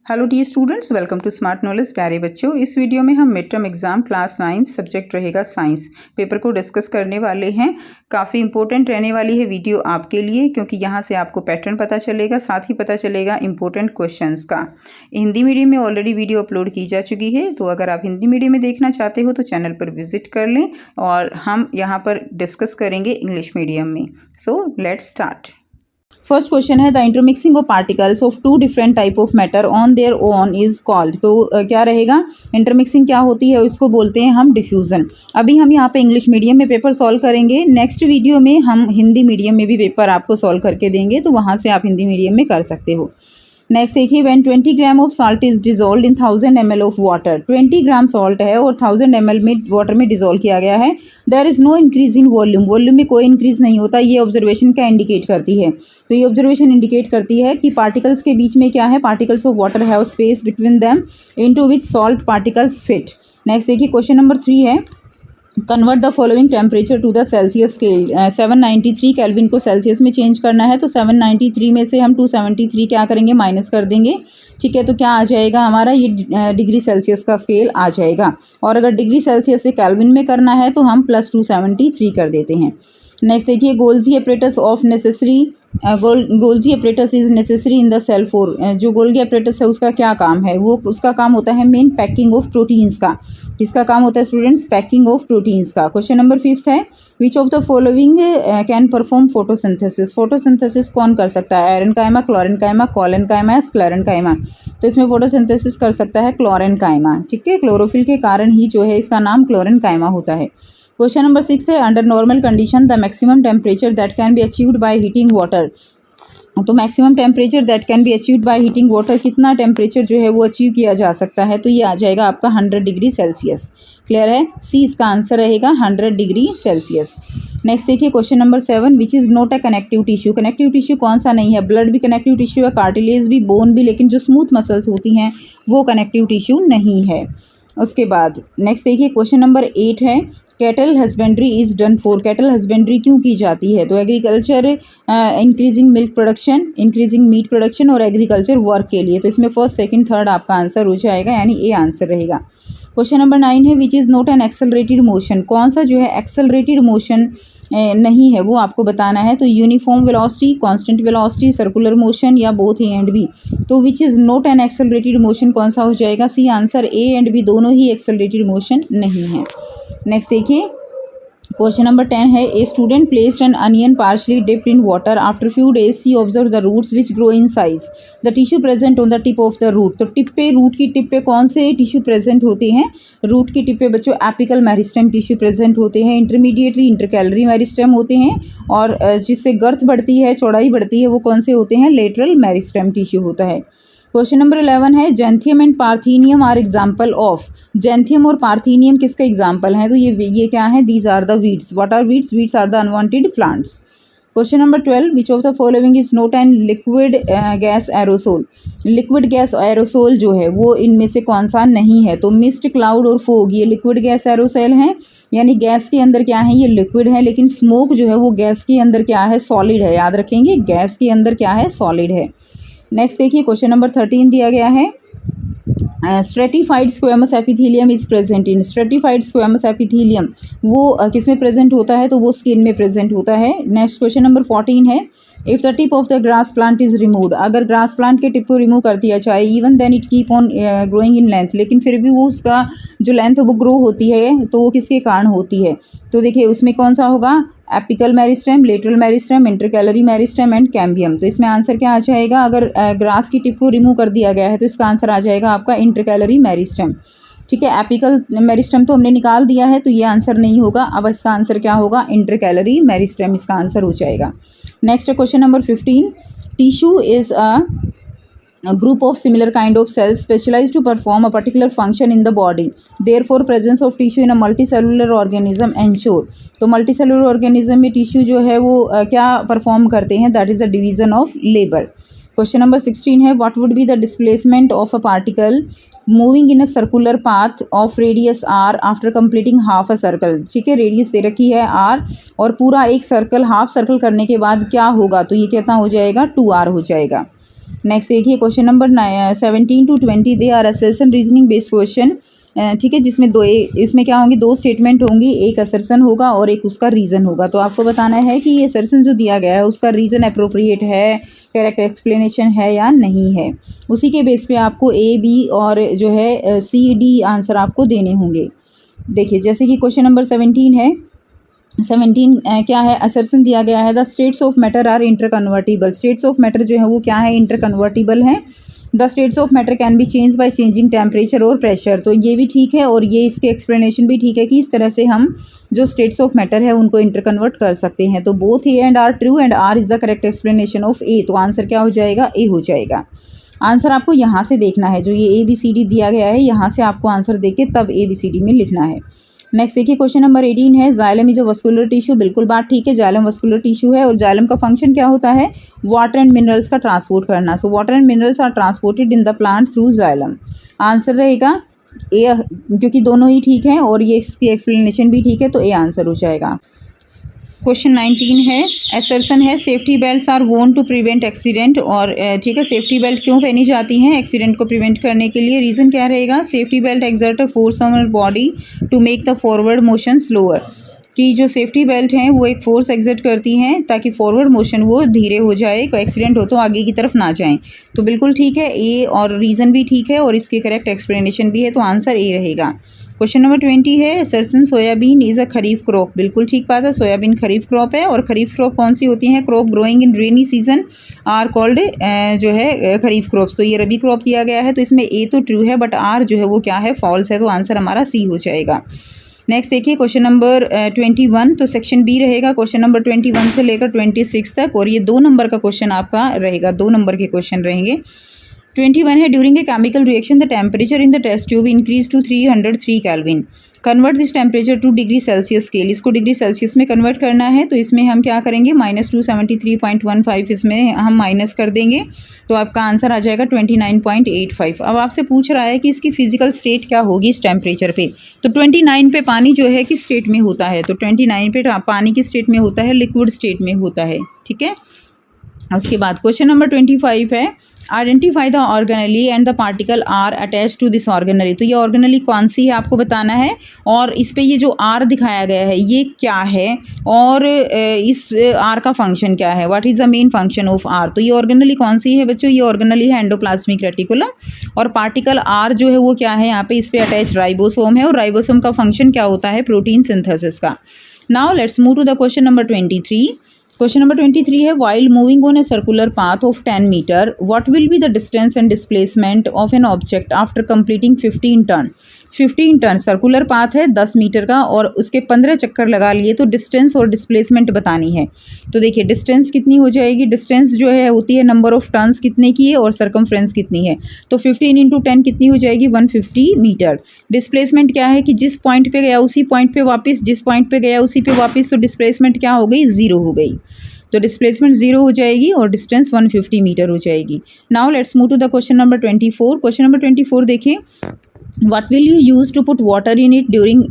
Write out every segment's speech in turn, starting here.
Hello dear students, welcome to smart knowledge. प्यारे बच्चों, इस वीडियो में हम mid term exam class 9 subject रहेगा साइंस पेपर को डिस्कस करने वाले हैं। काफ़ी इंपॉर्टेंट रहने वाली है वीडियो आपके लिए, क्योंकि यहाँ से आपको पैटर्न पता चलेगा, साथ ही पता चलेगा इंपॉर्टेंट क्वेश्चंस का। हिंदी मीडियम में ऑलरेडी वीडियो अपलोड की जा चुकी है, तो अगर आप हिंदी मीडियम में देखना चाहते हो तो चैनल पर विजिट कर लें, और हम यहाँ पर डिस्कस करेंगे इंग्लिश मीडियम में। So let's start. First question है the intermixing of particles of two different type of matter on their own is called. तो क्या रहेगा? इंटरमिक्सिंग क्या होती है, उसको बोलते हैं हम डिफ्यूजन। अभी हम यहाँ पे इंग्लिश मीडियम में पेपर सॉल्व करेंगे, नेक्स्ट वीडियो में हम हिंदी मीडियम में भी पेपर आपको सॉल्व करके देंगे, तो वहाँ से आप हिंदी मीडियम में कर सकते हो। नेक्स्ट देखिए, when 20 gram of salt is dissolve in 1000 ml of water. 20 gram salt है और 1000 ml में वाटर में डिजोल्व किया गया है। There is no increase in volume. Volume में कोई इंक्रीज नहीं होता। ये ऑब्जर्वेशन क्या इंडिकेट करती है? तो ये ऑब्जर्वेशन इंडिकेट करती है कि पार्टिकल्स के बीच में क्या है, particles of water have space between them into which salt particles fit. Next देखिए, क्वेश्चन नंबर 3 है convert the following temperature to the Celsius scale. 793 kelvin को सेल्सियस में चेंज करना है, तो 793 में से हम 273 क्या करेंगे, माइनस कर देंगे। ठीक है, तो क्या आ जाएगा हमारा, ये डिग्री सेल्सियस का स्केल आ जाएगा। और अगर डिग्री सेल्सियस से केल्विन में करना है तो हम प्लस 273 कर देते हैं। नेक्स्ट देखिए, Golgi apparatus of necessary Golgi apparatus is necessary in the cell for. जो गोल्गी एपरेटस है उसका क्या काम है? वो उसका काम होता है मेन पैकिंग ऑफ प्रोटीन्स का। किसका काम होता है स्टूडेंट्स? पैकिंग ऑफ प्रोटीन्स का। क्वेश्चन नंबर 5 है विच of the following can perform photosynthesis. Photosynthesis कौन कर सकता है? आयरन कायमा, क्लोरीन कायमा, कॉलिन कायमा या स्क्लेरन कायमा। तो इसमें फोटोसिंथेसिस कर सकता है क्लोरीन कायमा। ठीक है, क्लोरोफिल के कारण ही जो है इसका नाम क्लोरीन कायमा होता है। क्वेश्चन नंबर 6 है under normal condition the maximum temperature that can be achieved by heating water. तो maximum temperature that can be achieved by heating water, कितना टेम्परेचर जो है वो अचीव किया जा सकता है? तो ये आ जाएगा आपका 100 डिग्री सेल्सियस। क्लियर है? सी इसका आंसर रहेगा 100 डिग्री सेल्सियस। नेक्स्ट देखिए, question number 7 which is not a connective tissue. Connective tissue कौन सा नहीं है? ब्लड भी कनेक्टिव टिश्यू है, कार्टिलेज भी, बोन भी, लेकिन जो स्मूथ मसल्स होती हैं वो कनेक्टिव टिश्यू नहीं है। उसके बाद नेक्स्ट देखिए, क्वेश्चन नंबर 8 है cattle husbandry is done for. Cattle husbandry क्यों की जाती है? तो agriculture, increasing milk production, increasing meat production और एग्रीकल्चर वर्क के लिए। तो इसमें फर्स्ट, सेकंड, थर्ड आपका आंसर हो जाएगा, यानी ए आंसर रहेगा। क्वेश्चन नंबर 9 है विच is not an accelerated motion. कौन सा जो है एक्सेलरेटेड मोशन नहीं है, वो आपको बताना है। तो uniform velocity, constant velocity, circular motion या बोथ ए एंड बी। तो which is not an accelerated motion कौन सा हो जाएगा? C answer. A and B दोनों ही एक्सेलरेटेड मोशन नहीं है। नेक्स्ट देखिए, क्वेश्चन नंबर 10 है a student placed an onion partially dipped in water after few days she observe the roots which grow in size the tissue present on the tip of the root. तो tip पे, root की tip पे कौन से tissue present होते हैं? Root की tip पे बच्चों एपिकल मेरिस्टेम टिश्यू प्रेजेंट होते हैं, इंटरमीडिएटली इंटरकैलरी मेरिस्टेम होते हैं, और जिससे गर्थ बढ़ती है, चौड़ाई बढ़ती है, वो कौन से होते हैं? लेटरल मेरिस्टेम टिश्यू होता है। क्वेश्चन नंबर 11 है xanthium and parthenium are example of. Xanthium और पार्थीनियम किसका एग्जाम्पल है? तो ये क्या है? These are the weeds. What are weeds? Weeds are the unwanted plants. Question number 12 which of the following is not an liquid gas aerosol. Liquid gas aerosol जो है वो इनमें से कौन सा नहीं है? तो मिस्ट, क्लाउड और फोग ये लिक्विड गैस एरोसोल हैं, यानी गैस के अंदर क्या है, ये लिक्विड है, लेकिन स्मोक जो है वो गैस के अंदर क्या है? सॉलिड है। याद रखेंगे, गैस के अंदर क्या है? सॉलिड है। नेक्स्ट देखिए, क्वेश्चन नंबर 13 दिया गया है stratified squamous epithelium is present in. Stratified squamous epithelium वो किस में प्रेजेंट होता है? तो वो स्किन में प्रेजेंट होता है। नेक्स्ट क्वेश्चन नंबर 14 है if the tip of the grass plant is removed. अगर ग्रास प्लांट के टिप को रिमूव कर दिया जाए, even then it keep on growing in length, लेकिन फिर भी वो उसका जो लेंथ है वो ग्रो होती है, तो वो किसके कारण होती है? तो देखिए उसमें कौन सा होगा? Apical meristem, lateral meristem, intercalary meristem and cambium. तो इसमें आंसर क्या आ जाएगा? अगर ग्रास की टिप को रिमूव कर दिया गया है तो इसका आंसर आ जाएगा आपका इंटरकैलरी मेरिस्टेम। ठीक है, एपिकल मेरिस्टेम तो हमने निकाल दिया है, तो ये आंसर नहीं होगा। अब इसका आंसर क्या होगा? इंटरकैलरी मेरिस्टेम इसका आंसर हो जाएगा। Next question number 15 tissue is a group of similar kind of cells specialized to perform a particular function in the body, therefore presence of tissue in a multicellular organism ensure। तो multicellular organism में tissue जो है वो क्या perform करते हैं? That is a division of labour. Question number 16 है what would be the displacement of a particle moving in a circular path of radius R after completing half a circle. ठीक है, radius दे रखी है are, और पूरा एक circle, half circle करने के बाद क्या होगा? तो ये कितना हो जाएगा? 2r हो जाएगा। नेक्स्ट देखिए question number 17 to 20 they are assertion reasoning based question, ठीक है, जिसमें इसमें क्या होंगे, दो स्टेटमेंट होंगी, एक असर्शन होगा और एक उसका रीज़न होगा। तो आपको बताना है कि ये असर्शन जो दिया गया है उसका रीज़न अप्रोप्रिएट है, करेक्ट एक्सप्लेनेशन है या नहीं है। उसी के बेस पे आपको ए बी और जो है सी डी आंसर आपको देने होंगे। देखिए जैसे कि क्वेश्चन नंबर 17 है, 17 क्या है, असर्शन दिया गया है the states of matter are interconvertible. States of matter जो है वो क्या है, इंटर कन्वर्टिबल है। The states of matter can be change by changing temperature और प्रेशर। तो ये भी ठीक है और ये इसके एक्सप्लेनेशन भी ठीक है कि इस तरह से हम जो स्टेट्स ऑफ मैटर है उनको इंटर कन्वर्ट कर सकते हैं। तो both A and R true and R is the correct explanation of A. तो आंसर क्या हो जाएगा, ए हो जाएगा। आंसर आपको यहाँ से देखना है, जो ये ABCD दिया गया है यहाँ से आपको आंसर देके तब ABCD में लिखना है। नेक्स्ट देखिए क्वेश्चन नंबर 18 है, xylem is a vascular tissue. बिल्कुल बात ठीक है, जाइलम वस्कुलर टिश्यू है और जाइलम का फंक्शन क्या होता है, वाटर एंड मिनरल्स का ट्रांसपोर्ट करना। So water and minerals are transported in the plant through xylem. Answer रहेगा ए, क्योंकि दोनों ही ठीक हैं और ये इसकी एक्सप्लेनेशन भी ठीक है, तो ए आंसर हो जाएगा। क्वेश्चन 19 है, असर्शन है सेफ्टी बेल्ट्स आर वोन टू प्रिवेंट एक्सीडेंट। और ठीक है, सेफ्टी बेल्ट क्यों पहनी जाती हैं, एक्सीडेंट को प्रिवेंट करने के लिए। रीज़न क्या रहेगा, safety belt exert a force on our body to make the forward motion slower. कि जो सेफ्टी बेल्ट हैं वो एक फोर्स एग्जर्ट करती हैं ताकि फॉरवर्ड मोशन वो धीरे हो जाए, कोई एक्सीडेंट हो तो आगे की तरफ ना जाएं। तो बिल्कुल ठीक है ए, और रीज़न भी ठीक है और इसकी करेक्ट एक्सप्लेनेशन भी है, तो आंसर ए रहेगा। क्वेश्चन नंबर 20 है, सरसन soybean is a kharif crop. बिल्कुल ठीक बात है, सोयाबीन खरीफ क्रॉप है। और खरीफ क्रॉप कौन सी होती हैं, crop growing in rainy season are called जो है खरीफ क्रॉप्स। तो ये रबी क्रॉप दिया गया है, तो इसमें ए तो ट्रू है बट आर जो है वो क्या है, फॉल्स है। तो आंसर हमारा सी हो जाएगा। नेक्स्ट देखिए क्वेश्चन नंबर 21, तो सेक्शन बी रहेगा क्वेश्चन नंबर 21 से लेकर 26 तक, और ये 2 नंबर का क्वेश्चन आपका रहेगा, 2 नंबर के क्वेश्चन रहेंगे। 21 है, during a chemical reaction the temperature in the test tube increase to 303 kelvin. Convert this temperature to degree Celsius scale. इसको डिग्री सेल्सियस में कन्वर्ट करना है, तो इसमें हम क्या करेंगे, -273.15 इसमें हम माइनस कर देंगे, तो आपका आंसर आ जाएगा 29.85। अब आपसे पूछ रहा है कि इसकी फिजिकल स्टेट क्या होगी इस टेम्परेचर पे। तो 29 पे पानी जो है किस स्टेट में होता है, तो 29 पे पानी किस स्टेट में होता है, लिक्विड स्टेट में होता है। ठीक है, उसके बाद क्वेश्चन नंबर 25 है, identify the organelle and the particle are attach to this organelle. तो ये ऑर्गेनली कौन सी है आपको बताना है, और इस पे ये जो आर दिखाया गया है ये क्या है, और इस आर का फंक्शन क्या है, what is the main function of R. तो ये ऑर्गेनली कौन सी है बच्चों, ये ऑर्गेनली है एंडोप्लाज्मिक रेटिकुलम, और पार्टिकल आर जो है वो क्या है, यहाँ पे इस पे अटैच राइबोसोम है, और राइबोसोम का फंक्शन क्या होता है, प्रोटीन सिंथेसिस का। Now let's move to the question number 23। Question number 23 है, while moving on a circular path of 10 metre what will be the distance and displacement of an object after completing 15 turn. 15 turn circular path है 10 metre का, और उसके 15 चक्कर लगा लिए, तो distance और डिस्प्लेसमेंट बतानी है। तो देखिए डिस्टेंस कितनी हो जाएगी, डिस्टेंस जो है होती है नंबर ऑफ टर्न्स कितने की है, और सर्कमफ्रेंस कितनी है, तो 15 × 10 कितनी हो जाएगी, 150 मीटर। डिस्प्लेसमेंट क्या है कि जिस पॉइंट पे गया उसी पॉइंट पे वापस, जिस पॉइंट पे गया उसी पे वापस, तो डिस्प्लेसमेंट क्या हो गई, 0 हो गई। तो डिस्प्लेसमेंट 0 हो जाएगी और डिस्टेंस 150 मीटर हो जाएगी। Now let's move to the question number 24। Question number 24 देखिए, what will you use to put water in it during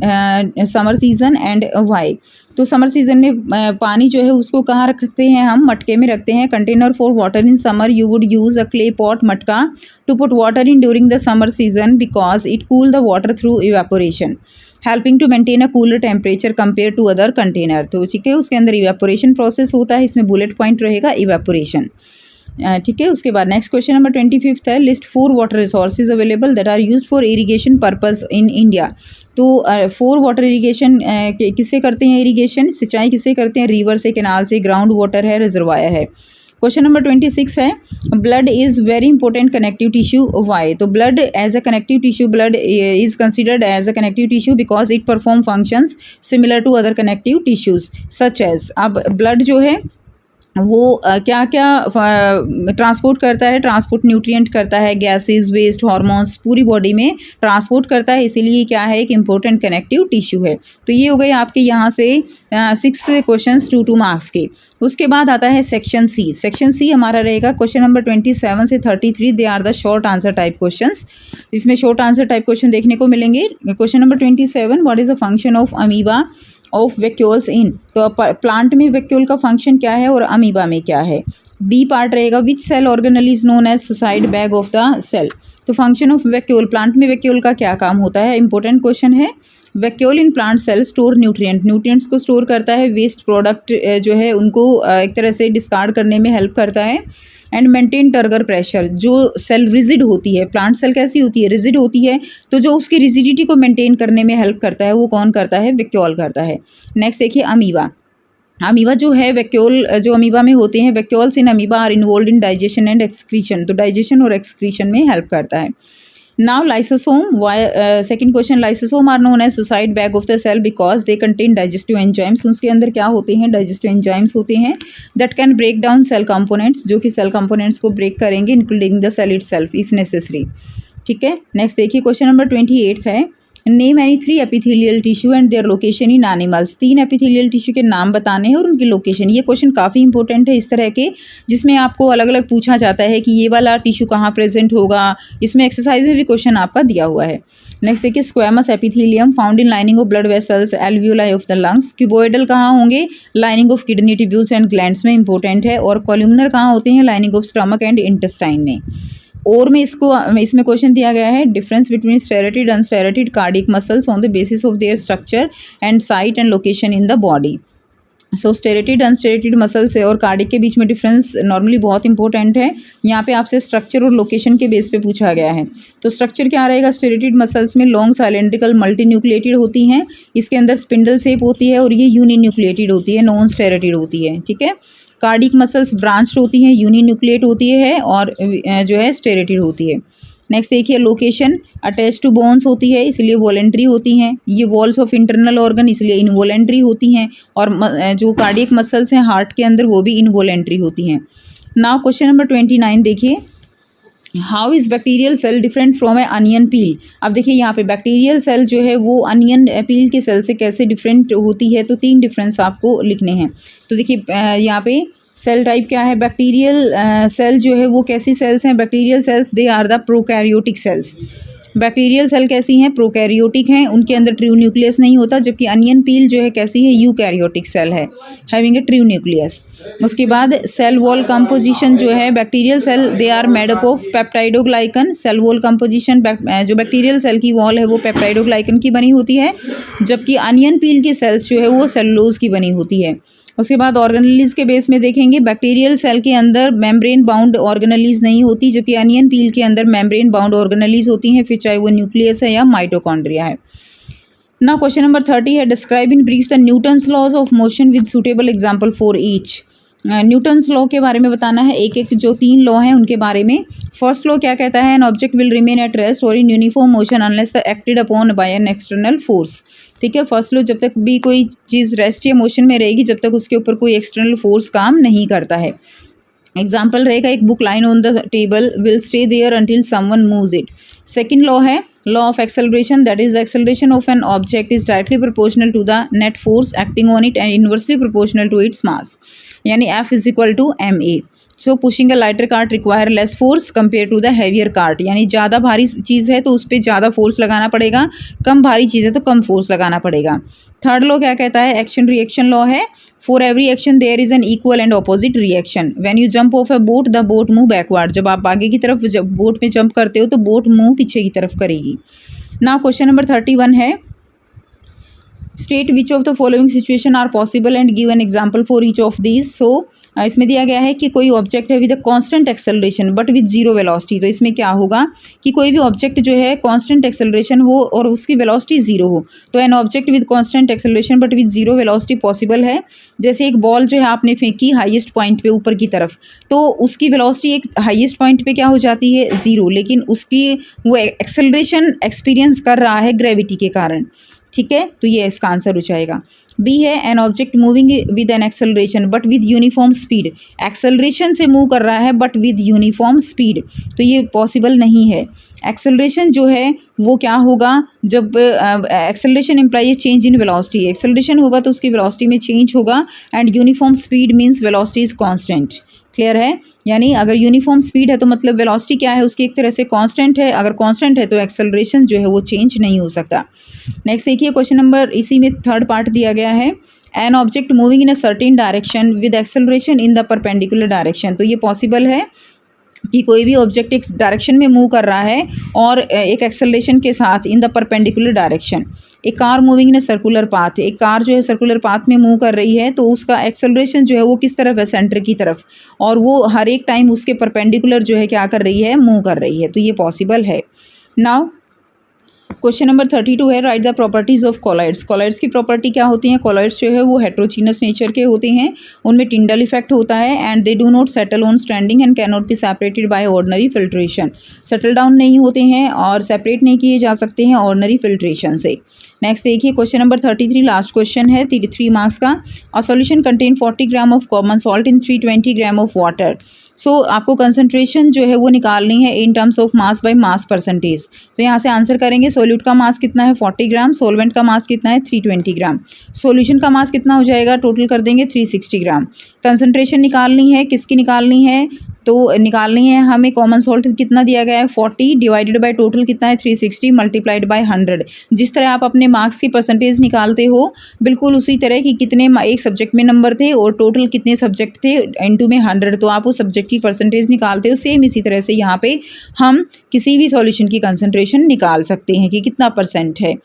summer season and why. तो समर सीजन में पानी जो है उसको कहाँ रखते हैं हम, मटके में रखते हैं। Container for water in summer you would use a clay pot, matka, to put water in during the summer season because it cool the water through evaporation, helping to maintain a cooler temperature compare to other container. तो ठीक है, उसके अंदर evaporation process होता है, इसमें bullet point रहेगा evaporation. ठीक है, उसके बाद नेक्स्ट क्वेश्चन नंबर 25 है, list 4 water resources available that are used for irrigation purpose in India. तो 4 वाटर इरीगेशन किससे करते हैं, इरीगेशन सिंचाई किससे करते हैं, रिवर से, कैनाल से, ग्राउंड वाटर है, रिजर्वायर है। क्वेश्चन नंबर 26 है, blood is very important connective tissue why. तो blood as a connective tissue, blood is considered as a connective tissue because it perform functions similar to other connective tissues such as. अब blood जो है वो क्या क्या transport करता है, transport nutrient करता है, गैसेस, वेस्ट, हार्मोन्स पूरी बॉडी में ट्रांसपोर्ट करता है, इसीलिए क्या है एक इंपॉर्टेंट कनेक्टिव टिश्यू है। तो ये हो गए आपके यहाँ से 6 क्वेश्चंस 2 मार्क्स के। उसके बाद आता है सेक्शन सी। सेक्शन सी हमारा रहेगा क्वेश्चन नंबर 27 से 33, they are the short answer type questions. इसमें शॉर्ट आंसर टाइप क्वेश्चन देखने को मिलेंगे। Question number 27, what is the function of amoeba of vacuoles in. तो प्लांट में वैक्यूल का फंक्शन क्या है और अमीबा में क्या है। बी पार्ट रहेगा which cell organelle is known as suicide bag of the cell. तो फंक्शन ऑफ वैक्यूल, प्लांट में वैक्यूल का क्या काम होता है, इंपॉर्टेंट क्वेश्चन है। Vacuole in plant cell store nutrients को स्टोर करता है, वेस्ट प्रोडक्ट जो है उनको एक तरह से डिस्कार्ड करने में हेल्प करता है। एंड मेंटेन टर्गर प्रेशर, जो सेल रिजिड होती है, प्लांट सेल कैसी होती है, रिजिड होती है, तो जो उसकी रिजिडिटी को मेंटेन करने में हेल्प करता है वो कौन करता है, वैक्यूल करता है। नेक्स्ट देखिए अमीबा। अमीबा जो है वैक्यूल जो अमीबा में होते हैं, vacuoles in amoeba are involve in digestion and excretion, तो डाइजेशन और एक्सक्रीशन में हेल्प करता है। Now lysosome, second question, lysosome are known as suicide bag of the cell because they contain digestive enzymes, उसके अंदर क्या होते हैं, डाइजेस्टिव एंजाइम्स होते हैं that can break down cell components, जो कि सेल कंपोनेंट्स को ब्रेक करेंगे including the cell itself if necessary. ठीक है, नेक्स्ट देखिए क्वेश्चन नंबर 28 है, name any 3 epithelial tissue and their location in animals, 3 epithelial tissue के नाम बताने हैं और उनकी लोकेशन। ये क्वेश्चन काफ़ी इंपॉर्टेंट है इस तरह के, जिसमें आपको अलग अलग पूछा जाता है कि ये वाला टिश्यू कहाँ प्रेजेंट होगा, इसमें एक्सरसाइज में भी क्वेश्चन आपका दिया हुआ है। नेक्स्ट देखिए squamous epithelium found in lining of blood vessels alveoli of the lungs, cuboidal कहाँ होंगे, lining of kidney tubules and glands में इंपॉर्टेंट है, और कॉल्यूमनर कहाँ होते हैं, lining of stomach and intestine में। और में इसमें क्वेश्चन दिया गया है, difference between striated unstriated cardiac muscles on the basis of their structure and site and location in the body. So striated unstriated muscles और कार्डियक के बीच में डिफरेंस नॉर्मली बहुत इंपॉर्टेंट है। यहाँ पे आपसे स्ट्रक्चर और लोकेशन के बेस पे पूछा गया है। तो स्ट्रक्चर क्या रहेगा, स्टेरेटिड मसल्स में लॉन्ग साइलेंड्रिकल मल्टी न्यूक्लिएटेड होती हैं, इसके अंदर स्पिंडल शेप होती है और ये यूनि न्यूक्लिएटेड होती है, नॉन स्टेरेटिड होती है। ठीक है, कार्डिक मसल्स ब्रांच्ड होती हैं, यूनि न्यूक्लिएट होती है और जो है स्टेरेटिड होती है। नेक्स्ट देखिए लोकेशन, अटैच टू बोन्स होती है इसलिए वॉलेंट्री होती हैं, ये वॉल्स ऑफ इंटरनल ऑर्गन इसलिए इनवॉलेंट्री होती हैं, और जो कार्डियक मसल्स हैं हार्ट के अंदर वो भी इनवॉलेंट्री होती हैं। नाउ क्वेश्चन नंबर 29 देखिए, how is bacterial cell different from a onion peel. अब देखिए यहाँ पे बैक्टीरियल सेल जो है वो अनियन पील के सेल से कैसे डिफरेंट होती है, तो 3 डिफरेंस आपको लिखने हैं। तो देखिए यहाँ पे सेल टाइप क्या है, बैक्टीरियल सेल जो है वो कैसी सेल्स हैं, bacterial cells they are the prokaryotic cells. Bacterial cell कैसी हैं, प्रोकैरियोटिक हैं, उनके अंदर ट्रू न्यूक्लियस नहीं होता, जबकि अनियन पील जो है कैसी है, यूकैरियोटिक सेल है हैविंग ए ट्रू न्यूक्लियस। उसके बाद सेल वॉल कंपोजिशन जो है, bacterial cell they are made up of peptidoglycan, cell wall composition जो बैक्टीरियल सेल की वॉल है वो पेप्टाइडोग्लाइकन की बनी होती है, जबकि अनियन पील की सेल्स जो है वो सेलुलोज की बनी होती है। उसके बाद ऑर्गेनेलीज के बेस में देखेंगे, बैक्टीरियल सेल के अंदर मेम्ब्रेन बाउंड ऑर्गेनेलीज नहीं होती, जबकि अनियन पील के अंदर मेम्ब्रेन बाउंड ऑर्गेनेलीज होती हैं, फिर चाहे वो न्यूक्लियस है या माइटोकॉन्ड्रिया है। ना क्वेश्चन नंबर 30 है, describe in brief the Newton's laws of motion with suitable example for each. Newton's law के बारे में बताना है, एक एक जो 3 लॉ हैं उनके बारे में। फर्स्ट लॉ क्या कहता है, an object will remain at rest or in uniform motion unless the acted upon by an external force. ठीक है, फर्स्ट लॉ जब तक भी कोई चीज़ रेस्ट या मोशन में रहेगी जब तक उसके ऊपर कोई एक्सटर्नल फोर्स काम नहीं करता है। एग्जाम्पल रहेगा, एक book lying on the table will stay there until someone moves it. Second law है law of acceleration, that is the acceleration of an object is directly proportional to the net force acting on it and inversely proportional to its mass, यानी F is equal to ma। So pushing a lighter cart require less force compare to the heavier cart, यानी ज़्यादा भारी चीज़ है तो उस पर ज़्यादा force लगाना पड़ेगा, कम भारी चीज़ है तो कम फोर्स लगाना पड़ेगा। थर्ड लॉ क्या कहता है, एक्शन रिएक्शन लॉ है, for every action there is an equal and opposite reaction. When you jump off a boat the boat move backward, जब आप आगे की तरफ जब बोट में जंप करते हो तो बोट मूव पीछे की तरफ करेगी। नाउ क्वेश्चन नंबर 31 है, state which of the following situation are possible and give an example for each of these. So इसमें दिया गया है कि कोई ऑब्जेक्ट है with a constant acceleration but with zero velocity, तो इसमें क्या होगा कि कोई भी ऑब्जेक्ट जो है कांस्टेंट एक्सेलरेशन हो और उसकी वेलोसिटी जीरो हो, तो an object with constant acceleration but with zero velocity possible है। जैसे एक बॉल जो है आपने फेंकी हाईएस्ट पॉइंट पे ऊपर की तरफ, तो उसकी वेलोसिटी एक हाईएस्ट पॉइंट पे क्या हो जाती है, जीरो, लेकिन उसकी वो एक्सेलरेशन एक्सपीरियंस कर रहा है ग्रेविटी के कारण। ठीक है, तो ये इसका आंसर हो जाएगा। बी है, an object moving with an acceleration but with uniform speed, acceleration से मूव कर रहा है बट विद यूनिफॉर्म स्पीड, तो ये पॉसिबल नहीं है। एक्सेलरेशन जो है वो क्या होगा, जब acceleration imply change in velocity, acceleration होगा तो उसकी वेलोसिटी में चेंज होगा, and uniform speed means velocity is constant. Clear है, यानी अगर यूनिफॉर्म स्पीड है तो मतलब वेलोसिटी क्या है उसकी एक तरह से कांस्टेंट है, अगर कांस्टेंट है तो एक्सेलरेशन जो है वो चेंज नहीं हो सकता। नेक्स्ट देखिए क्वेश्चन नंबर, इसी में थर्ड पार्ट दिया गया है, an object moving in a certain direction with acceleration in the perpendicular direction. तो ये पॉसिबल है कि कोई भी ऑब्जेक्ट एक डायरेक्शन में मूव कर रहा है और एक एक्सेलरेशन के साथ इन द परपेंडिकुलर डायरेक्शन। एक car moving in A circular path, एक कार जो है सर्कुलर पाथ में मूव कर रही है तो उसका एक्सेलरेशन जो है वो किस तरफ है, सेंटर की तरफ, और वो हर एक टाइम उसके परपेंडिकुलर जो है क्या कर रही है, मूव कर रही है। तो ये पॉसिबल है। नाउ क्वेश्चन नंबर 32 है, right the properties of colloids. Colloids की प्रॉपर्टी क्या होती हैं? कॉलाइड्स जो है वो हेट्रोजीनस नेचर के होते हैं, उनमें टिंडल इफेक्ट होता है and they do not settle on standing and can not be separated by ordinary filtration. Settle down नहीं होते हैं और सेपरेट नहीं किए जा सकते हैं ऑर्डिनरी फिल्ट्रेशन से। नेक्स्ट देखिए क्वेश्चन नंबर 33, लास्ट क्वेश्चन है 3 मार्क्स का। A solution contain 40 gram of common salt in 320 gram of water. So आपको कंसंट्रेशन जो है वो निकालनी है in terms of mass by mass percentage. तो यहाँ से आंसर करेंगे, सोल्यूट का मास कितना है 40 ग्राम, सोलवेंट का मास कितना है 320 ग्राम, सॉल्यूशन का मास कितना हो जाएगा, टोटल कर देंगे 360 ग्राम। कंसंट्रेशन निकालनी है, किसकी निकालनी है, तो निकालनी है हमें कॉमन सॉल्ट कितना दिया गया है 40 डिवाइडेड बाय टोटल कितना है 360 मल्टीप्लाइड बाय 100। जिस तरह आप अपने मार्क्स की परसेंटेज निकालते हो बिल्कुल उसी तरह कि कितने एक सब्जेक्ट में नंबर थे और टोटल कितने सब्जेक्ट थे इनटू में 100, तो आप उस सब्जेक्ट की परसेंटेज निकालते हो। सेम इसी तरह से यहाँ पे हम किसी भी सॉल्यूशन की कंसंट्रेशन निकाल सकते हैं कि कितना परसेंट है।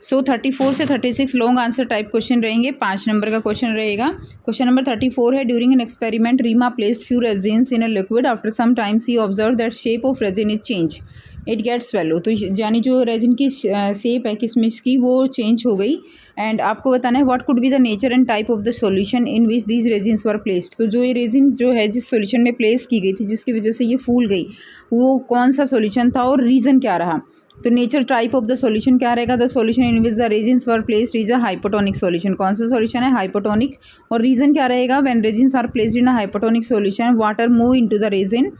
सो 34 से 36 लॉन्ग आंसर टाइप क्वेश्चन रहेंगे। 5 नंबर का क्वेश्चन रहेगा। क्वेश्चन नंबर 34 है, during an experiment Reema placed few raisins in a liquid, after some time she observe that shape of raisin is change, it gets swollen. तो यानी जो resin की shape है किसमिस की वो चेंज हो गई एंड आपको बताना है what could be the nature and type of the solution in which these resins were placed. तो जो ये रेजिन जो है जिस सॉल्यूशन में प्लेस की गई थी जिसकी वजह से ये फूल गई वो कौन सा सॉल्यूशन था और रीज़न क्या रहा। तो nature type of the solution क्या रहेगा, the solution in which the raisins were placed is a hypotonic solution. कौन सा सॉल्यूशन है, हाइपोटोनिक। और रीज़न क्या रहेगा, when raisins are placed in a hypotonic solution water move into the raisin.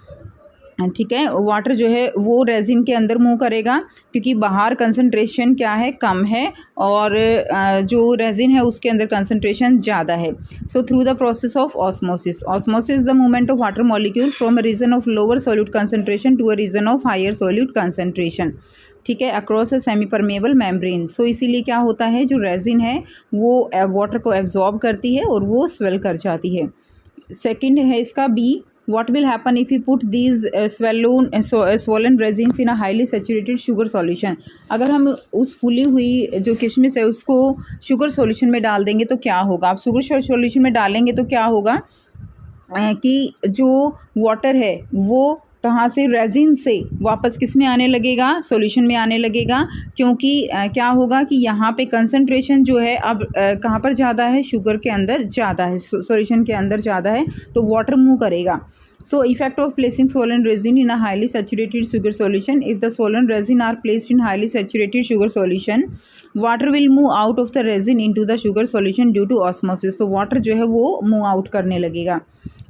ठीक है, वाटर जो है वो रेजिन के अंदर मूव करेगा क्योंकि बाहर कंसंट्रेशन क्या है, कम है, और जो रेजिन है उसके अंदर कंसंट्रेशन ज़्यादा है। So through the process of osmosis, osmosis the movement of water molecule from a region of lower solute concentration to a region of higher solute concentration, ठीक है, across a semi permeable membrane. So इसीलिए क्या होता है, जो resin है वो water को एब्जॉर्ब करती है और वो स्वेल कर जाती है। सेकेंड है इसका B, what will happen if we put these swollen resins in a highly saturated sugar solution। अगर हम उस फूली हुई जो किशमिश है उसको शुगर सॉल्यूशन में डाल देंगे तो क्या होगा। आप शुगर सॉल्यूशन में डालेंगे तो क्या होगा कि जो वाटर है वो कहाँ से, रेजिन से वापस किस में आने लगेगा, सॉल्यूशन में आने लगेगा, क्योंकि क्या होगा कि यहाँ पे कंसंट्रेशन जो है अब कहाँ पर ज़्यादा है, शुगर के अंदर ज़्यादा है, सॉल्यूशन के अंदर ज़्यादा है, तो वाटर मूव करेगा। So effect of placing swollen resin in a highly saturated sugar solution, if the swollen resin are placed in highly saturated sugar solution, water will move out of the resin into the sugar solution due to osmosis। तो water जो है वो move out करने लगेगा।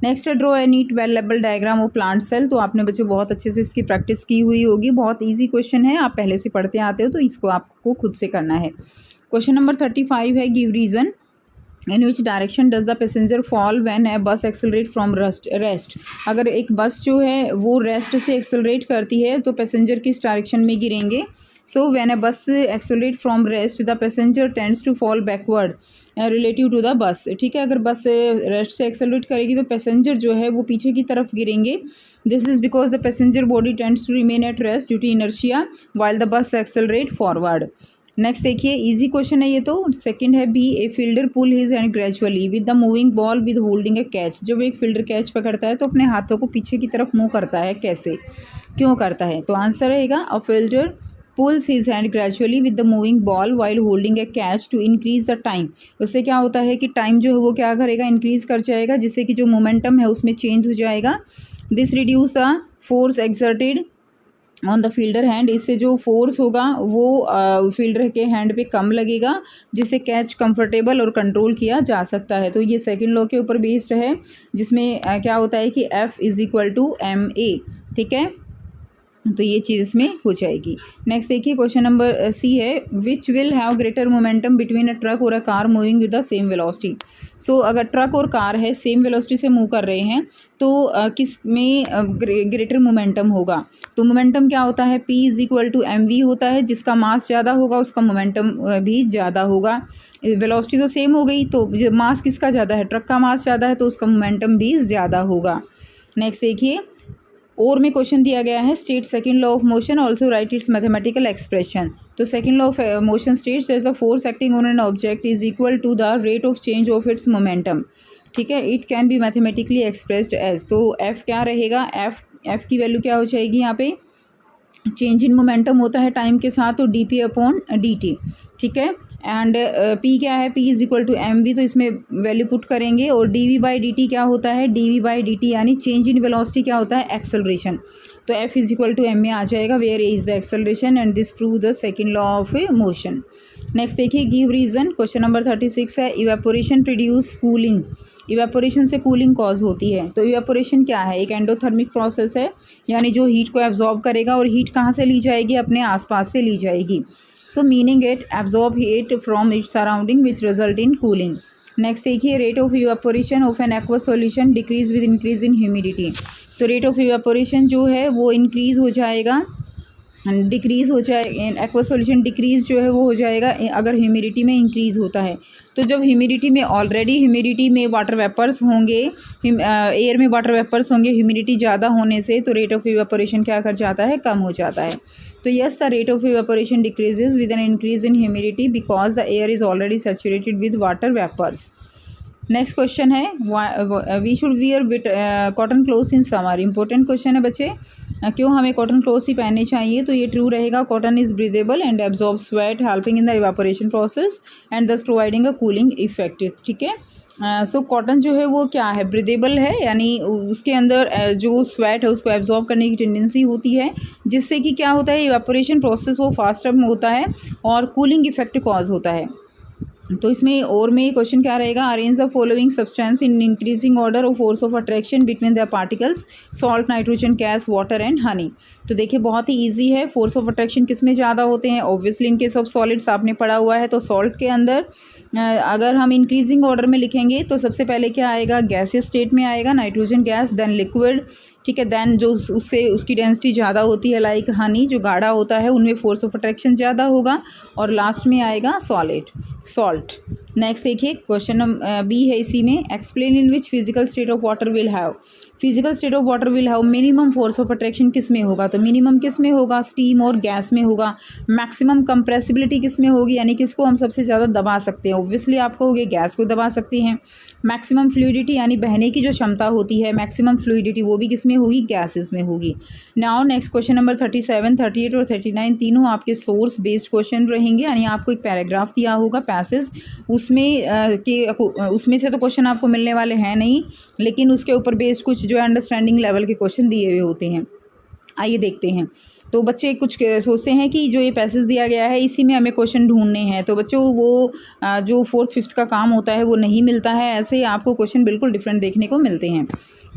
Next है, draw a neat well label diagram of plant cell. तो आपने बच्चे बहुत अच्छे से इसकी प्रैक्टिस की हुई होगी, बहुत ईजी क्वेश्चन है, आप पहले से पढ़ते आते हो तो इसको आपको खुद से करना है। क्वेश्चन नंबर 35 है, give reason in which direction does the passenger fall when a bus accelerate from rest. अगर एक बस जो है वो रेस्ट से एक्सेलरेट करती है तो पैसेंजर किस डायरेक्शन में गिरेंगे। सो when a bus accelerate from rest the passenger tends to fall backward relative to the bus. ठीक है, अगर बस रेस्ट से एक्सेलरेट करेगी तो पैसेंजर जो है वो पीछे की तरफ गिरेंगे। This is because the passenger body tends to remain at rest due to inertia while the bus accelerate forward. Next देखिए, इजी क्वेश्चन है ये तो। सेकंड है B, a fielder pull his hand gradually with the moving ball with holding a catch. जब एक fielder catch पकड़ता है तो अपने हाथों को पीछे की तरफ मूव करता है, कैसे, क्यों करता है। तो आंसर रहेगा, a fielder pulls his hand gradually with the moving ball while holding a catch to increase the time. उससे क्या होता है कि टाइम जो है वो क्या करेगा, इंक्रीज कर जाएगा, जिससे कि जो मोमेंटम है उसमें चेंज हो जाएगा। This reduce the force exerted on the fielder hand. इससे जो फोर्स होगा वो फील्डर के हैंड पे कम लगेगा, जिससे कैच कंफर्टेबल और कंट्रोल किया जा सकता है। तो ये सेकंड लॉ के ऊपर बेस्ड है, जिसमें क्या होता है कि F is equal to ma। ठीक है, तो ये चीज़ इसमें हो जाएगी। नेक्स्ट देखिए क्वेश्चन नंबर सी है, which will have greater momentum between a truck और a car moving with the same velocity. So अगर ट्रक और कार है सेम वेलोसिटी से मूव कर रहे हैं तो किस में ग्रेटर मोमेंटम होगा। तो मोमेंटम क्या होता है, P is equal to mv होता है, जिसका मास ज़्यादा होगा उसका मोमेंटम भी ज़्यादा होगा। वेलोसिटी तो सेम हो गई, तो मास किसका ज़्यादा है, ट्रक का मास ज़्यादा है तो उसका मोमेंटम भी ज़्यादा होगा। नेक्स्ट देखिए और में क्वेश्चन दिया गया है, state second law of motion, also write its mathematical expression. तो second law of motion states that the force acting on an object is equal to the rate of change of its momentum. ठीक है, it can be mathematically expressed as, तो F क्या रहेगा, F की value क्या हो जाएगी, यहाँ पे चेंज इन मोमेंटम होता है टाइम के साथ, तो dp अपॉन dt। ठीक है, एंड p क्या है, p is equal to mv, तो इसमें वैल्यू पुट करेंगे। और dv बाई dt क्या होता है, dv बाई dt यानी चेंज इन वेलोसिटी क्या होता है, एक्सेलरेशन। तो f is equal to m में आ जाएगा, where a is the acceleration and this prove the second law of motion. Next देखिए गिव रीजन, क्वेश्चन नंबर 36 है, इवेपोरेशन प्रोड्यूस कूलिंग। इवेपोरेशन से कूलिंग कॉज होती है। तो इवेपोरेशन क्या है, एक एंडोथर्मिक प्रोसेस है, यानी जो हीट को एब्जॉर्ब करेगा, और हीट कहाँ से ली जाएगी, अपने आसपास से ली जाएगी। So meaning it absorb heat from its surrounding which result in cooling. Next देखिए rate of evaporation of an aqua solution decrease with increase in humidity. तो रेट ऑफ इवेपोरेशन जो है वो इंक्रीज हो जाएगा, डिक्रीज़ हो जाए, एक्वा सॉल्यूशन डिक्रीज़ जो है वो हो जाएगा अगर ह्यूमिडिटी में इंक्रीज़ होता है। तो जब ह्यूमिडिटी में ऑलरेडी ह्यूमिडिटी में वाटर वेपर्स होंगे, एयर में वाटर वेपर्स होंगे, ह्यूमिडिटी ज़्यादा होने से तो रेट ऑफ इवेपोरेशन क्या कर जाता है, कम हो जाता है। तो yes the rate of evaporation decreases with an increase in humidity because the air is already saturated with water vapours. Next question है, we should wear bit cotton clothes in summer. Important question है बच्चे, क्यों हमें cotton clothes ही पहनने चाहिए। तो ये true रहेगा, cotton is breathable and absorb sweat helping in the evaporation process and दस प्रोवाइडिंग अ कूलिंग इफेक्ट। ठीक है, सो कॉटन जो है वो क्या है, ब्रीदेबल है, यानी उसके अंदर जो स्वेट है उसको एब्जॉर्ब करने की टेंडेंसी होती है, जिससे कि क्या होता है, इवेपोरेशन प्रोसेस वो फास्टर होता है और कूलिंग इफेक्ट कॉज होता है। तो इसमें और में क्वेश्चन क्या रहेगा, arrange the following substance in increasing order of force of attraction between the particles, salt, nitrogen gas, water and honey. तो देखिए बहुत ही इजी है, फोर्स ऑफ अट्रैक्शन किस में ज़्यादा होते हैं, ऑब्वियसली इनके सब सॉलिड्स आपने पढ़ा हुआ है। तो सॉल्ट के अंदर अगर हम इंक्रीजिंग ऑर्डर में लिखेंगे तो सबसे पहले क्या आएगा, गैसियस स्टेट में आएगा नाइट्रोजन गैस, देन लिक्विड। ठीक है, देन जो उससे उसकी डेंसिटी ज़्यादा होती है लाइक हनी जो गाढ़ा होता है, उनमें फोर्स ऑफ अट्रैक्शन ज़्यादा होगा, और लास्ट में आएगा सॉल्ट। नेक्स्ट देखिए क्वेश्चन नंबर बी है इसी में, explain in which physical state of water will have. Physical state of water will have minimum force of attraction किस में होगा, तो मिनिमम किस में होगा, स्टीम और गैस में होगा। मैक्सिमम कंप्रेसिबिलिटी किस में होगी, यानी किसको हम सबसे ज़्यादा दबा सकते हैं, ऑब्वियसली आप कहोगे गैस को दबा सकते हैं। मैक्सिमम फ्लूइडिटी यानी बहने की जो क्षमता होती है, मैक्सिमम फ्लूइडिटी वो भी किस में होगी, गैसेस में होगी। नाउ नेक्स्ट क्वेश्चन नंबर 37, 38 और 39 तीनों आपके सोर्स बेस्ड क्वेश्चन रहेंगे, यानी आपको एक पैराग्राफ दिया होगा पैसेज, उसमें से तो क्वेश्चन आपको मिलने वाले हैं नहीं, लेकिन उसके ऊपर बेस्ड कुछ जो अंडरस्टैंडिंग लेवल के क्वेश्चन दिए हुए होते हैं। आइए देखते हैं। तो बच्चे कुछ सोचते हैं कि जो ये पैसेज दिया गया है इसी में हमें क्वेश्चन ढूंढने हैं, तो बच्चों वो जो 4th 5th का काम होता है वो नहीं मिलता है, ऐसे ही आपको क्वेश्चन बिल्कुल डिफरेंट देखने को मिलते हैं।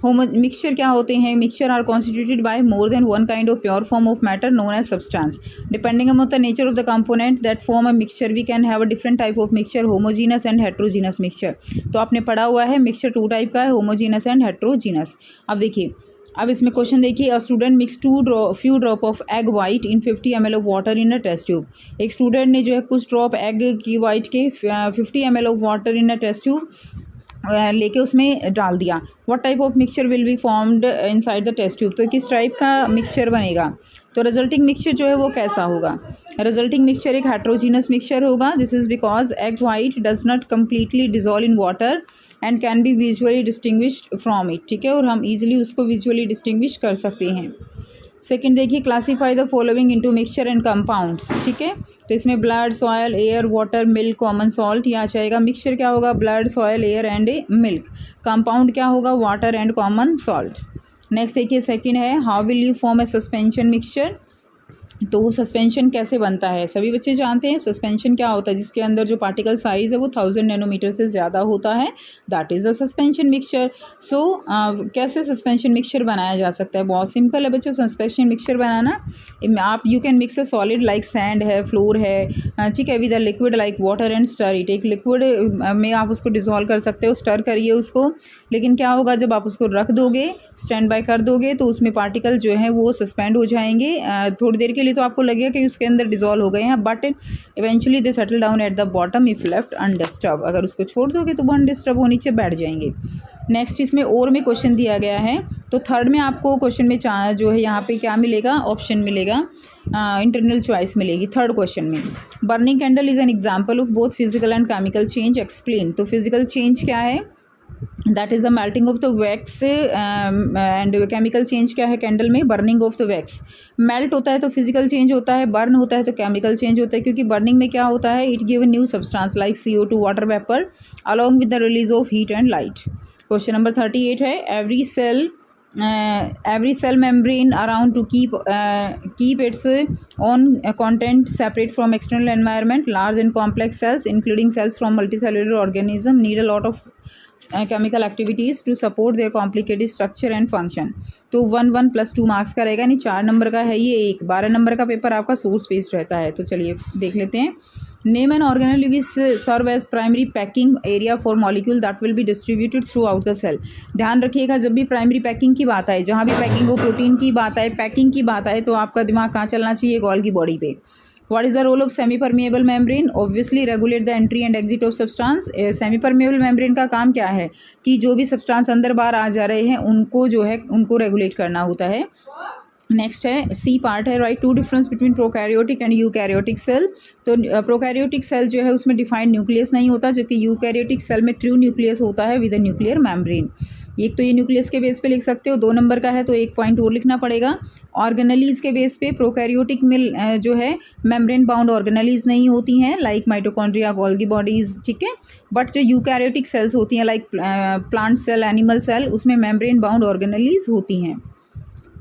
मिक्सचर क्या होते हैं, mixture are constituted by more than one kind of pure form of matter known as substance, depending upon the nature of the component that form a mixture we can have a different type of mixture, homogeneous and heterogeneous mixture. तो आपने पढ़ा हुआ है mixture 2 type का है, homogeneous and heterogeneous. अब देखिए, अब इसमें क्वेश्चन देखिए, a student mix few drop of egg white in 50 ml of water in a test tube. एक स्टूडेंट ने जो है कुछ ड्रॉप एग की वाइट के 50 ml of water in a test tube लेके उसमें डाल दिया। What type of mixture will be formed inside the test tube, तो किस टाइप का मिक्सचर बनेगा। तो रिजल्टिंग मिक्सचर जो है वो कैसा होगा, रिजल्टिंग मिक्सचर एक हेट्रोजीनस मिक्सचर होगा। This is because egg white does not completely dissolve in water and can be visually distinguished from it. ठीक है, और हम इजीली उसको विजुअली डिस्टिंग्विश कर सकते हैं। सेकंड देखिए, classify the following into mixture and compounds. ठीक है, तो इसमें blood, soil, air, water, milk, common salt ये आ जाएगा। मिक्सचर क्या होगा, blood, soil, air and milk. Compound क्या होगा, water and common salt. Next देखिए सेकंड है, how will you form A suspension mixture. तो सस्पेंशन कैसे बनता है, सभी बच्चे जानते हैं सस्पेंशन क्या होता है, जिसके अंदर जो पार्टिकल साइज़ है वो 1000 नैनोमीटर से ज़्यादा होता है, that is a suspension mixture. So कैसे सस्पेंशन मिक्सचर बनाया जा सकता है, बहुत सिंपल है बच्चों सस्पेंशन मिक्सचर बनाना। आप you can mix a solid like sand है, फ्लोर है, ठीक है, with a liquid like water and stir it. एक लिक्विड में आप उसको डिसॉल्व कर सकते हो, स्टर करिए उसको, लेकिन क्या होगा जब आप उसको रख दोगे, स्टैंड बाय कर दोगे, तो उसमें पार्टिकल जो है वो सस्पेंड हो जाएंगे। थोड़ी देर के लिए तो आपको लगेगा कि उसके अंदर डिसॉल्व हो गए हैं, but eventually they settle down at the bottom if left undisturbed. अगर उसको छोड़ दोगे तो वो अनडिस्टर्ब हो नीचे बैठ जाएंगे। नेक्स्ट इसमें और में क्वेश्चन दिया गया है, तो थर्ड में आपको क्वेश्चन में जो है यहाँ पे क्या मिलेगा, ऑप्शन मिलेगा, इंटरनल चॉइस मिलेगी थर्ड क्वेश्चन में। Burning candle is an example of both physical and chemical change, explain. तो फिजिकल चेंज क्या है, that is the melting of the wax, and chemical change क्या है कैंडल में, burning of the wax. Melt होता है तो फिजिकल चेंज होता है, बर्न होता है तो केमिकल चेंज होता है, क्योंकि बर्निंग में क्या होता है, it give new substance like CO2 water vapour along with the release of heat and light. Question number 38 है, every cell membrane around to keep its own content separate from external environment. Large and complex cells including cells from multicellular organism need a lot of chemical activities to support their complicated structure and function। तो 1 + 2 marks का रहेगा, नहीं 4 number का है ये, 12 number का paper आपका source based रहता है। तो चलिए देख लेते हैं। Name an organelle which serve as primary packing area for molecule that will be distributed throughout the cell. ध्यान रखिएगा जब भी प्राइमरी पैकिंग की बात आए, जहाँ भी पैकिंग हो, प्रोटीन की बात आए, पैकिंग की बात आए, तो आपका दिमाग कहाँ चलना चाहिए, गोल्गी बॉडी पे। What is the role of semi-permeable membrane? Obviously regulate the entry and exit of substance। semi-permeable membrane का काम क्या है कि जो भी सब्सटेंस अंदर बाहर आ जा रहे हैं उनको जो है उनको रेगुलेट करना होता है। नेक्स्ट है सी पार्ट है, write 2 difference between prokaryotic and eukaryotic cell. तो प्रोकैरियोटिक सेल जो है उसमें डिफाइंड न्यूक्लियस नहीं होता, जबकि यूकैरियोटिक सेल में ट्रू न्यूक्लियस होता है विद अ न्यूक्लियर मेम्ब्रेन। एक तो ये न्यूक्लियस के बेस पे लिख सकते हो, 2 नंबर का है तो एक पॉइंट और लिखना पड़ेगा। ऑर्गेनेलीज के बेस पे प्रोकैरियोटिक में जो है मेम्ब्रेन बाउंड ऑर्गेनेलीज नहीं होती हैं, लाइक माइटोकॉन्ड्रिया, गोल्गी बॉडीज, ठीक है। बट जो यूकैरियोटिक सेल्स होती हैं like plant cell, animal cell, उसमें मेम्ब्रेन बाउंड ऑर्गेनेलीज होती हैं।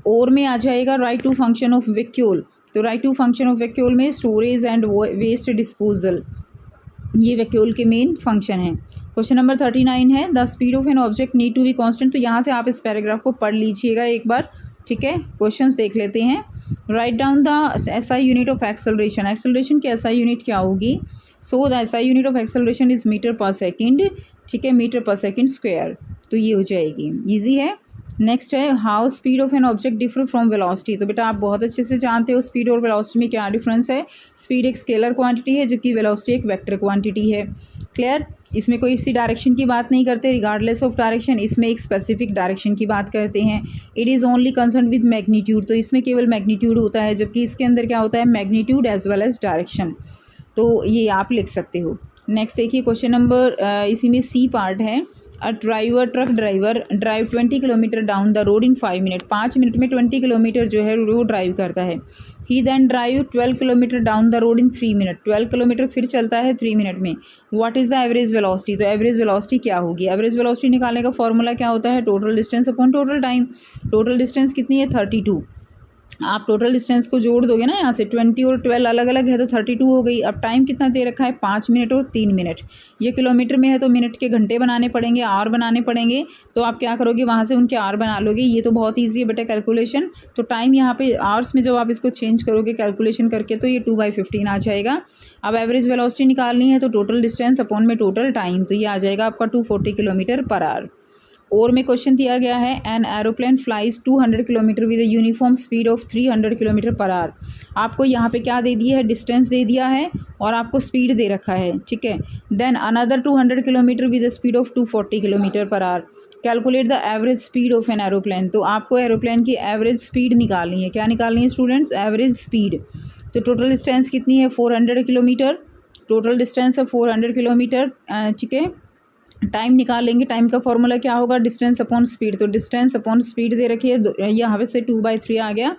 और में आ जाएगा write two function of vacuole. तो write two function of vacuole में स्टोरेज एंड वेस्ट डिस्पोजल, ये वैक्यूल के मेन फंक्शन है। क्वेश्चन नंबर 39 है, the speed of an object need to be constant. तो यहाँ से आप इस पैराग्राफ को पढ़ लीजिएगा एक बार, ठीक है। क्वेश्चंस देख लेते हैं। Write down the SI unit of acceleration. Acceleration की SI यूनिट क्या होगी? So the SI unit of acceleration is metre per second, ठीक है, मीटर पर सेकेंड स्क्वायर। तो ये हो जाएगी, ईजी है। नेक्स्ट है, how speed of an object differ from velocity. तो बेटा आप बहुत अच्छे से जानते हो स्पीड और वेलोसिटी में क्या डिफरेंस है। स्पीड एक स्केलर क्वांटिटी है जबकि वेलोसिटी एक वेक्टर क्वांटिटी है। क्लियर? इसमें कोई इसी डायरेक्शन की बात नहीं करते, रिगार्डलेस ऑफ डायरेक्शन। इसमें एक स्पेसिफिक डायरेक्शन की बात करते हैं। It is only concern with magnitude. तो इसमें केवल मैग्नीट्यूड होता है, जबकि इसके अंदर क्या होता है, magnitude as well as direction. तो ये आप लिख सकते हो। नेक्स्ट देखिए क्वेश्चन नंबर, इसी में सी पार्ट है। A truck driver drive 20 kilometre down the road in 5 minute. 5 minute में 20 किलोमीटर जो है वो ड्राइव करता है। He then drive 12 kilometre down the road in 3 minute. 12 kilometre फिर चलता है 3 मिनट में। What is the average velocity? तो एवरेज वेलोसिटी क्या होगी? एवरेज वेलोसिटी निकालने का फॉर्मूला क्या होता है? Total distance upon total time. Total distance कितनी है? 32। आप टोटल डिस्टेंस को जोड़ दोगे ना, यहाँ से 20 और 12 अलग अलग है तो 32 हो गई। अब टाइम कितना दे रखा है? 5 मिनट और 3 मिनट। ये किलोमीटर में है तो मिनट के घंटे बनाने पड़ेंगे, आवर बनाने पड़ेंगे। तो आप क्या करोगे, वहाँ से उनके आवर बना लोगे। ये तो बहुत ईजी है बेटा कैलकुलेशन। तो टाइम यहाँ पे आवर्स में जब आप इसको चेंज करोगे कैलकुलेशन करके तो ये 2/15 आ जाएगा। अब एवरेज वेलोसिटी निकालनी है तो टोटल डिस्टेंस अपॉन में टोटल टाइम, तो ये आ जाएगा आपका 240 किलोमीटर पर आवर। और में क्वेश्चन दिया गया है, an aeroplane flies 200 kilometre with a uniform speed of 300 kilometre per our. आपको यहाँ पे क्या दे दिया है? डिस्टेंस दे दिया है और आपको स्पीड दे रखा है, ठीक है। Then another 200 kilometre with a speed of 240 kilometre per hour. Calculate the average speed of an aeroplane. तो आपको एरोप्लेन की एवरेज स्पीड निकालनी है। क्या निकालनी है स्टूडेंट्स? Average speed. तो टोटल डिस्टेंस कितनी है? 400 किलोमीटर। टोटल डिस्टेंस है 400 किलोमीटर, ठीक है। टाइम निकाल लेंगे। टाइम का फॉर्मूला क्या होगा? Distance upon speed. तो डिस्टेंस अपॉन स्पीड दे रखी है, यहाँ से 2/3 आ गया।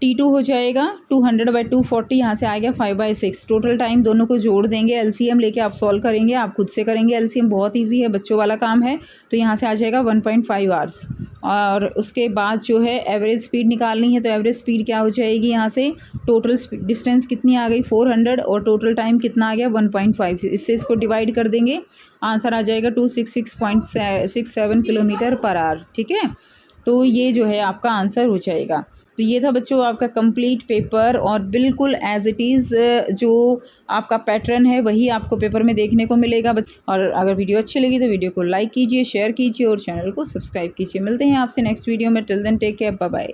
T2 हो जाएगा 200/240, यहाँ से आ गया 5/6। टोटल टाइम दोनों को जोड़ देंगे, LCM लेके आप सॉल्व करेंगे। आप खुद से करेंगे LCM, बहुत ईजी है, बच्चों वाला काम है। तो यहाँ से आ जाएगा 1.5 आवर्स। और उसके बाद जो है एवरेज स्पीड निकालनी है। तो एवरेज स्पीड क्या हो जाएगी यहाँ से, टोटल डिस्टेंस कितनी आ गई 400 और टोटल टाइम कितना आ गया 1.5। इससे इसको डिवाइड कर देंगे, आंसर आ जाएगा 266.67 किलोमीटर पर आवर। ठीक है, तो ये जो है आपका आंसर हो जाएगा। तो ये था बच्चों आपका कंप्लीट पेपर, और बिल्कुल एज इट इज़ जो आपका पैटर्न है वही आपको पेपर में देखने को मिलेगा। और अगर वीडियो अच्छी लगी तो वीडियो को लाइक कीजिए, शेयर कीजिए और चैनल को सब्सक्राइब कीजिए। मिलते हैं आपसे नेक्स्ट वीडियो में। Till then take care, bye bye.